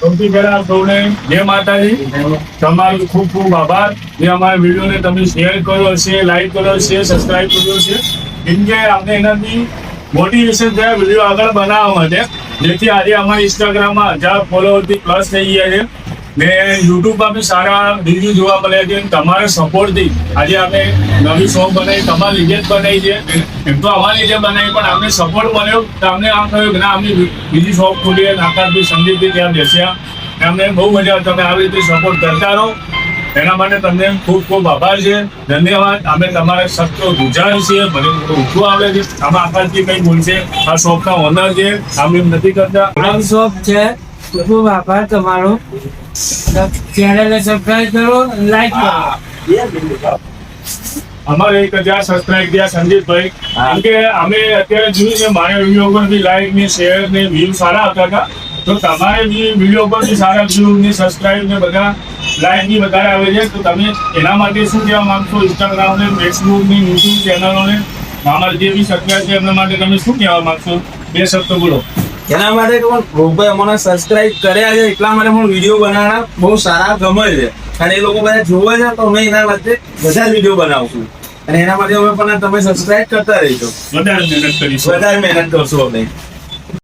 સૌથી પહેલા સૌને જય માતાજી. તમારો ખૂબ ખૂબ આભાર જે અમારા વિડીયોને તમે શેર કર્યો છે, લાઈક કર્યો છે, સબસ્ક્રાઈબ કર્યો છે. કેમ કે આપણે એનાથી મોટિવેશન થયા વિડીયો આગળ બનાવવા માટે, જેથી આજે અમારા ઇન્સ્ટાગ્રામમાં 1000 ફોલોવરથી પ્લસ થઈ ગયા છે ને યુટ્યુબમાં બી સારા રિવ્યુ જોવા મળ્યા છે. તમારા સપોર્ટથી આજે આપણે નવી સોંગ બનાવી, તમારી લીધે જ બનાવી છે. એમ તો અમારી લીધે બનાવી, પણ અમને સપોર્ટ મળ્યો તો અમને આમ કહ્યું કે ના અમે બીજી શોપ ખોલીએ. આકાશભાઈ સંદીપભાઈ ત્યાં બેસ્યા, અમને બહુ મજા આવે. તમે આવી રીતે સપોર્ટ કરતા રહો, એના માટે તમને ખૂબ ખૂબ આભાર છે, ધન્યવાદ. અમે તમારા સખ્તો ગુજાર છીએ. મને ઓછું આવડે છે, આમાં આકાશજી કંઈ બોલશે. આ શોપના ઓનર છે, આમ એમ નથી કરતા. નવી શોપ છે. ખૂબ આભાર તમારો. ચેનલને સબસ્ક્રાઇબ કરો, લાઈક કરો. અમારે 1000 સબસ્ક્રાઇબ થયા સંદીપભાઈ. કેમ કે અમે અત્યારે જોયું છે મારા વિડીયો પર બી લાઈક ને શેર ને વ્યૂ સારા આવતા હતા, તો તમારે બી વિડીયો પર બી સારા વ્યૂ ને સબસ્ક્રાઇબ ને બધા લાઈક બી વધારે આવે છે. તો તમે એના માટે શું કહેવા માંગશો? ઇન્સ્ટાગ્રામ ને ફેસબુક ની યુટ્યુબ ચેનલોને અમારે જે બી સબસ્ક્રાઇબ છે એમના માટે તમે શું કહેવા માંગશો? 2 શબ્દો બોલો. એના માટે ભાઈ અમને સબસ્ક્રાઇબ કર્યા છે, એટલા માટે પણ વિડીયો બનાવવાના બહુ સારા ગમે છે અને એ લોકો બધા જોવે છે, તો અમે એના માટે બધા વિડીયો બનાવશું અને એના માટે અમે પણ તમે સબસ્ક્રાઇબ કરતા રહીજો. વધારે મહેનત કરીશું. વધારે મહેનત કરશું અમે.